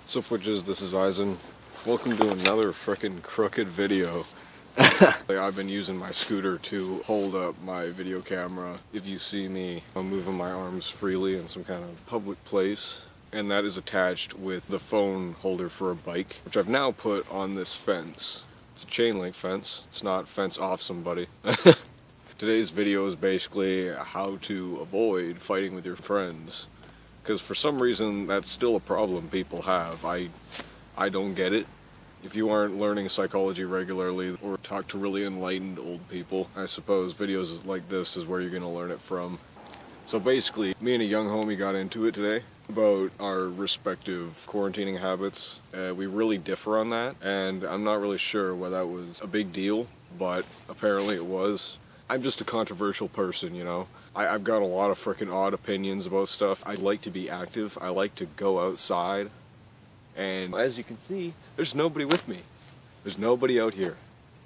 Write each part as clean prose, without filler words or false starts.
Sup witches, this is Eisen. Welcome to another frickin' crooked video. I've been using my scooter to hold up my video camera. If you see me, I'm moving my arms freely in some kind of public place. And that is attached with the phone holder for a bike, which I've now put on this fence. It's a chain link fence. It's not fence off somebody. Today's video is basically how to avoid fighting with your friends. Because for some reason, that's still a problem people have. I don't get it. If you aren't learning psychology regularly or talk to really enlightened old people, I suppose videos like this is where you're going to learn it from. So basically, me and a young homie got into it today about our respective quarantining habits. We really differ on that, and I'm not really sure why that was a big deal, but apparently it was. I'm just a controversial person, you know? I've got a lot of frickin' odd opinions about stuff. I like to be active. I like to go outside. And as you can see, there's nobody with me. There's nobody out here.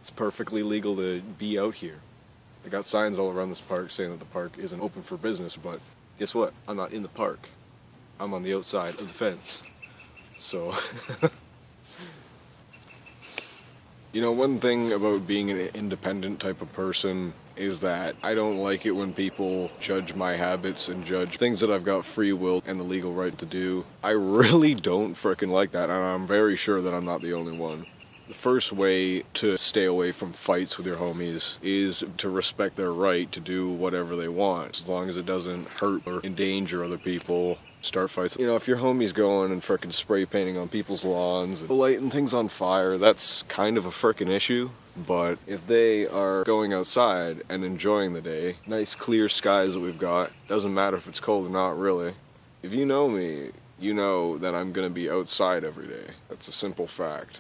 It's perfectly legal to be out here. They got signs all around this park saying that the park isn't open for business, but guess what? I'm not in the park. I'm on the outside of the fence. So... You know, one thing about being an independent type of person is that I don't like it when people judge my habits and judge things that I've got free will and the legal right to do. I really don't frickin' like that, and I'm very sure that I'm not the only one. The first way to stay away from fights with your homies is to respect their right to do whatever they want, as long as it doesn't hurt or endanger other people. Start fights. You know, if your homie's going and frickin' spray painting on people's lawns and lighting things on fire, that's kind of a frickin' issue. But if they are going outside and enjoying the day, nice clear skies that we've got, doesn't matter if it's cold or not, really. If you know me, you know that I'm gonna be outside every day. That's a simple fact.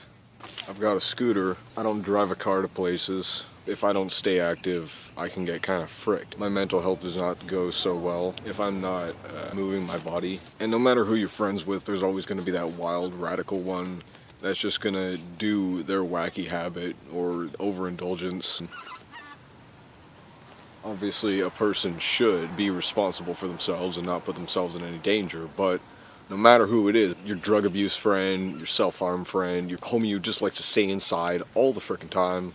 I've got a scooter. I don't drive a car to places. If I don't stay active, I can get kind of fricked. My mental health does not go so well if I'm not moving my body. And no matter who you're friends with, there's always going to be that wild, radical one that's just going to do their wacky habit or overindulgence. Obviously, a person should be responsible for themselves and not put themselves in any danger, but no matter who it is, your drug abuse friend, your self-harm friend, your homie who just likes to stay inside all the frickin' time,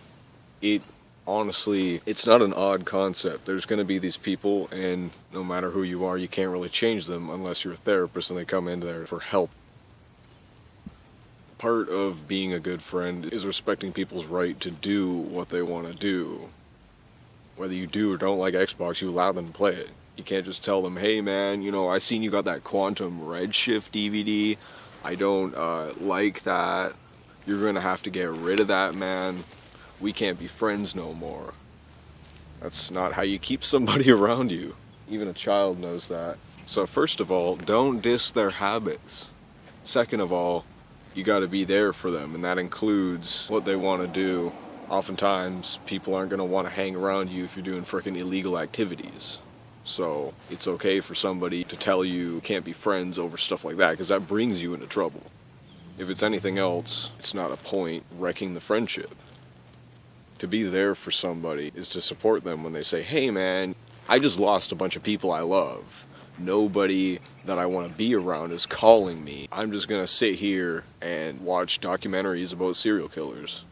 honestly, it's not an odd concept. There's going to be these people, and no matter who you are, you can't really change them unless you're a therapist and they come in there for help. Part of being a good friend is respecting people's right to do what they want to do. Whether you do or don't like Xbox, you allow them to play it. You can't just tell them, hey man, you know, I seen you got that Quantum Redshift DVD. I don't like that. You're going to have to get rid of that, man. We can't be friends no more. That's not how you keep somebody around you. Even a child knows that. So first of all, don't diss their habits. Second of all, you gotta be there for them, and that includes what they want to do. Oftentimes, people aren't gonna want to hang around you if you're doing frickin' illegal activities. So it's okay for somebody to tell you can't be friends over stuff like that, because that brings you into trouble. If it's anything else, it's not a point wrecking the friendship. To be there for somebody is to support them when they say, hey man, I just lost a bunch of people I love. Nobody that I want to be around is calling me. I'm just going to sit here and watch documentaries about serial killers.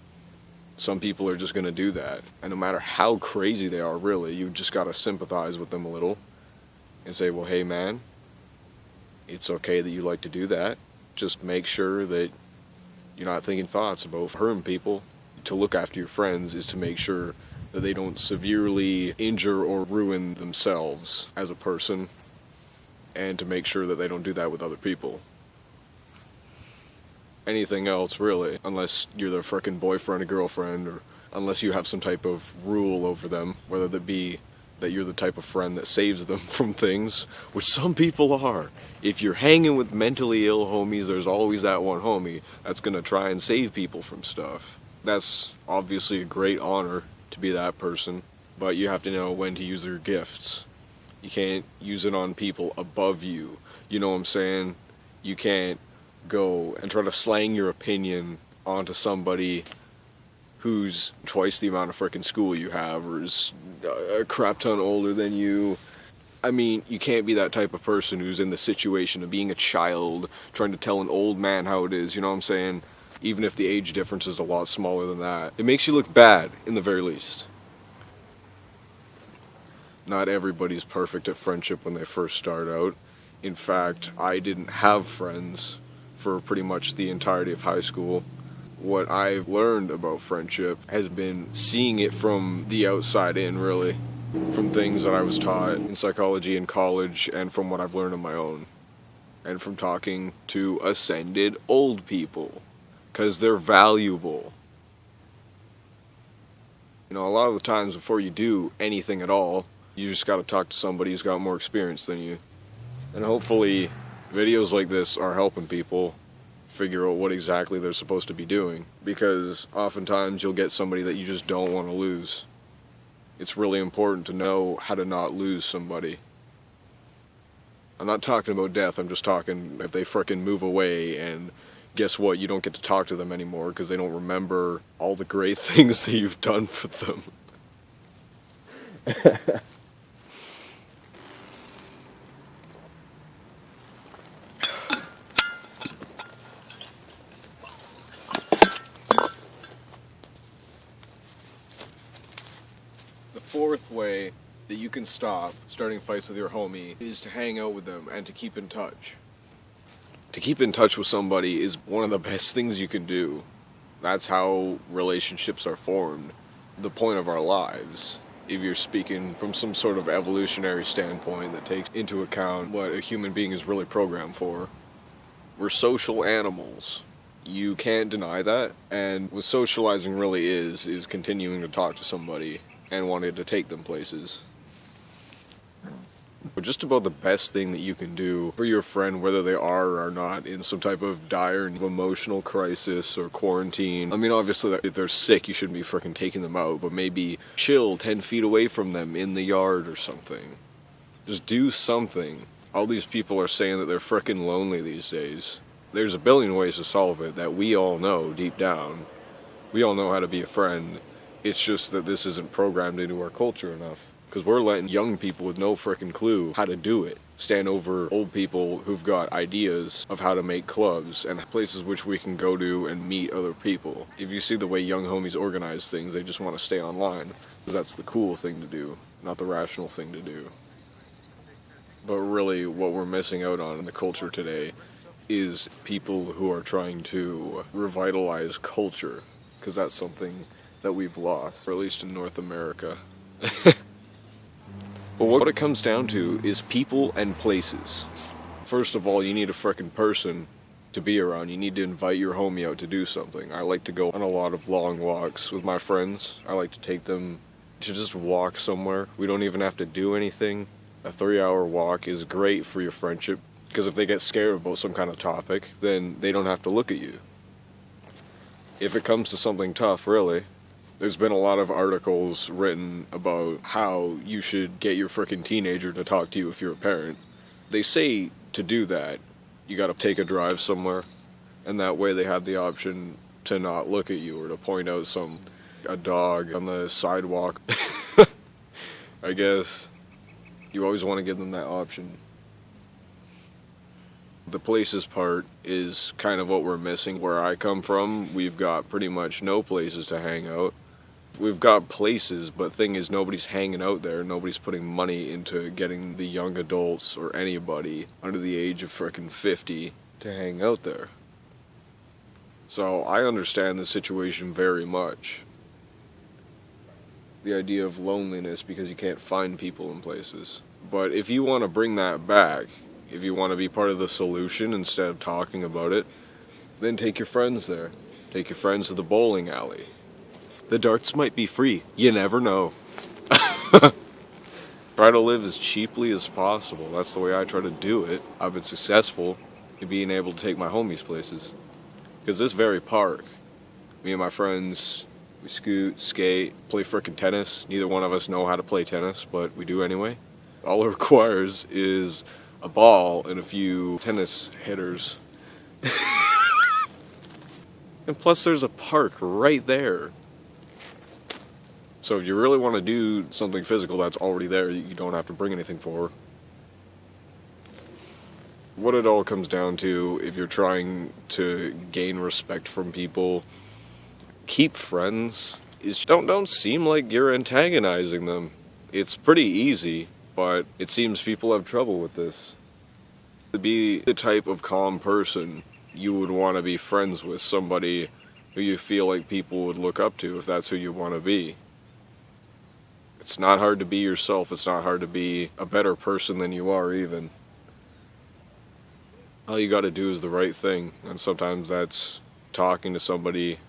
Some people are just going to do that. And no matter how crazy they are, really, you just got to sympathize with them a little and say, well, hey man, it's okay that you like to do that. Just make sure that you're not thinking thoughts about hurting people. To look after your friends is to make sure that they don't severely injure or ruin themselves as a person, and to make sure that they don't do that with other people. Anything else, really, unless you're their frickin' boyfriend or girlfriend, or unless you have some type of rule over them, whether that be that you're the type of friend that saves them from things, which some people are. If you're hanging with mentally ill homies, there's always that one homie that's gonna try and save people from stuff. That's obviously a great honor to be that person, but you have to know when to use their gifts. You can't use it on people above you. You know what I'm saying? You can't go and try to slang your opinion onto somebody who's twice the amount of frickin' school you have, or is a crap ton older than you. I mean, you can't be that type of person who's in the situation of being a child, trying to tell an old man how it is, you know what I'm saying? Even if the age difference is a lot smaller than that. It makes you look bad, in the very least. Not everybody's perfect at friendship when they first start out. In fact, I didn't have friends for pretty much the entirety of high school. What I've learned about friendship has been seeing it from the outside in, really. From things that I was taught in psychology in college, and from what I've learned on my own. And from talking to ascended old people. Because they're valuable. You know, a lot of the times before you do anything at all, you just gotta talk to somebody who's got more experience than you. And hopefully, videos like this are helping people figure out what exactly they're supposed to be doing. Because oftentimes you'll get somebody that you just don't want to lose. It's really important to know how to not lose somebody. I'm not talking about death, I'm just talking if they frickin' move away and guess what, you don't get to talk to them anymore because they don't remember all the great things that you've done for them. The fourth way that you can stop starting fights with your homie is to hang out with them and to keep in touch. To keep in touch with somebody is one of the best things you can do. That's how relationships are formed. The point of our lives, if you're speaking from some sort of evolutionary standpoint that takes into account what a human being is really programmed for. We're social animals. You can't deny that, and what socializing really is continuing to talk to somebody and wanting to take them places. But just about the best thing that you can do for your friend, whether they are or are not in some type of dire emotional crisis or quarantine. I mean, obviously, if they're sick, you shouldn't be freaking taking them out, but maybe chill 10 feet away from them in the yard or something. Just do something. All these people are saying that they're freaking lonely these days. There's a billion ways to solve it that we all know deep down. We all know how to be a friend. It's just that this isn't programmed into our culture enough. Because we're letting young people with no frickin' clue how to do it stand over old people who've got ideas of how to make clubs and places which we can go to and meet other people. If you see the way young homies organize things, they just want to stay online. That's the cool thing to do, not the rational thing to do. But really, what we're missing out on in the culture today is people who are trying to revitalize culture. Because that's something that we've lost, or at least in North America. But what it comes down to is people and places. First of all, you need a frickin' person to be around. You need to invite your homie out to do something. I like to go on a lot of long walks with my friends. I like to take them to just walk somewhere. We don't even have to do anything. A 3-hour walk is great for your friendship, because if they get scared about some kind of topic, then they don't have to look at you. If it comes to something tough, really, there's been a lot of articles written about how you should get your frickin' teenager to talk to you if you're a parent. They say to do that, you gotta take a drive somewhere, and that way they have the option to not look at you or to point out a dog on the sidewalk. I guess you always want to give them that option. The places part is kind of what we're missing. Where I come from, we've got pretty much no places to hang out. We've got places, but thing is, nobody's hanging out there. Nobody's putting money into getting the young adults or anybody under the age of frickin' 50 to hang out there. So I understand the situation very much. The idea of loneliness because you can't find people in places. But if you want to bring that back, if you want to be part of the solution instead of talking about it, then take your friends there. Take your friends to the bowling alley. The darts might be free. You never know. Try to live as cheaply as possible. That's the way I try to do it. I've been successful in being able to take my homies places. Because this very park, me and my friends, we scoot, skate, play frickin' tennis. Neither one of us know how to play tennis, but we do anyway. All it requires is a ball and a few tennis hitters. And plus there's a park right there. So if you really want to do something physical that's already there, you don't have to bring anything for, What it all comes down to, if you're trying to gain respect from people, keep friends, is don't seem like you're antagonizing them. It's pretty easy, but it seems people have trouble with this. To be the type of calm person you would want to be friends with, somebody who you feel like people would look up to if that's who you want to be. It's not hard to be yourself. It's not hard to be a better person than you are, even. All you gotta do is the right thing, and sometimes that's talking to somebody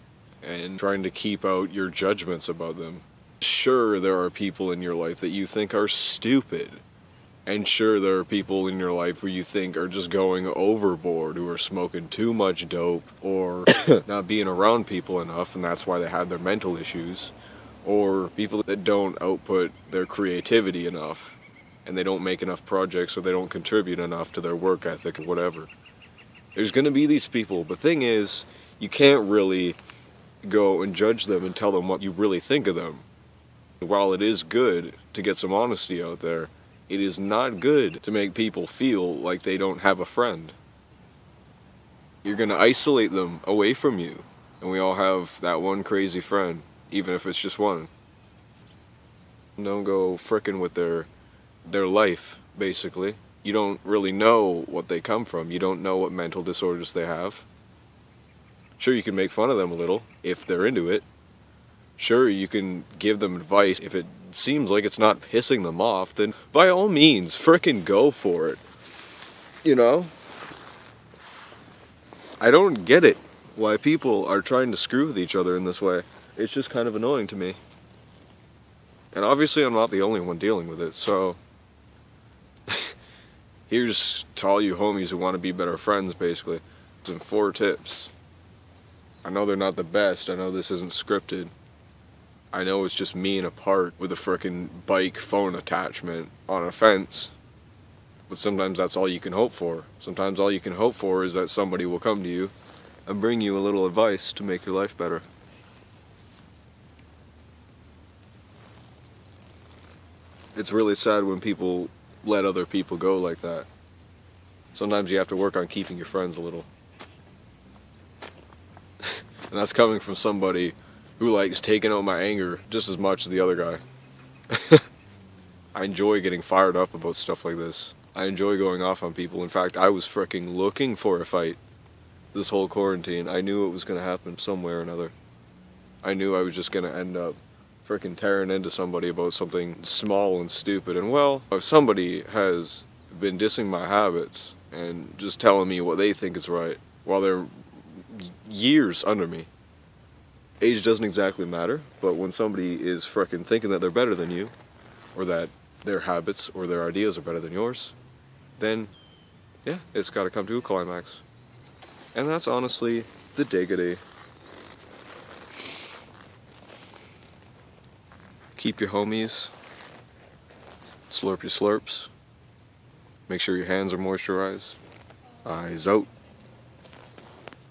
and trying to keep out your judgments about them. Sure, there are people in your life that you think are stupid, and sure, there are people in your life who you think are just going overboard, who are smoking too much dope, or not being around people enough, and that's why they have their mental issues, or people that don't output their creativity enough, and they don't make enough projects, or they don't contribute enough to their work ethic, or whatever. There's gonna be these people. The thing is, you can't really go and judge them and tell them what you really think of them. While it is good to get some honesty out there, it is not good to make people feel like they don't have a friend. You're gonna isolate them away from you, and we all have that one crazy friend, even if it's just one. Don't go frickin' with their life, basically. You don't really know what they come from. You don't know what mental disorders they have. Sure, you can make fun of them a little, if they're into it. Sure, you can give them advice. If it seems like it's not pissing them off, then by all means, frickin' go for it. You know? I don't get it, why people are trying to screw with each other in this way. It's just kind of annoying to me. And obviously I'm not the only one dealing with it, so here's to all you homies who want to be better friends, basically. Some 4 tips. I know they're not the best, I know this isn't scripted. I know it's just me in a park with a frickin' bike phone attachment on a fence. But sometimes that's all you can hope for. Sometimes all you can hope for is that somebody will come to you and bring you a little advice to make your life better. It's really sad when people let other people go like that. Sometimes you have to work on keeping your friends a little. And that's coming from somebody who likes taking out my anger just as much as the other guy. I enjoy getting fired up about stuff like this. I enjoy going off on people. In fact, I was fricking looking for a fight this whole quarantine. I knew it was going to happen somewhere or another. I knew I was just going to end up frickin' tearing into somebody about something small and stupid. And well, if somebody has been dissing my habits and just telling me what they think is right while they're years under me, age doesn't exactly matter, but when somebody is frickin' thinking that they're better than you, or that their habits or their ideas are better than yours, then yeah, it's gotta come to a climax. And that's honestly the diggity. Keep your homies. Slurp your slurps. Make sure your hands are moisturized. Eyes out.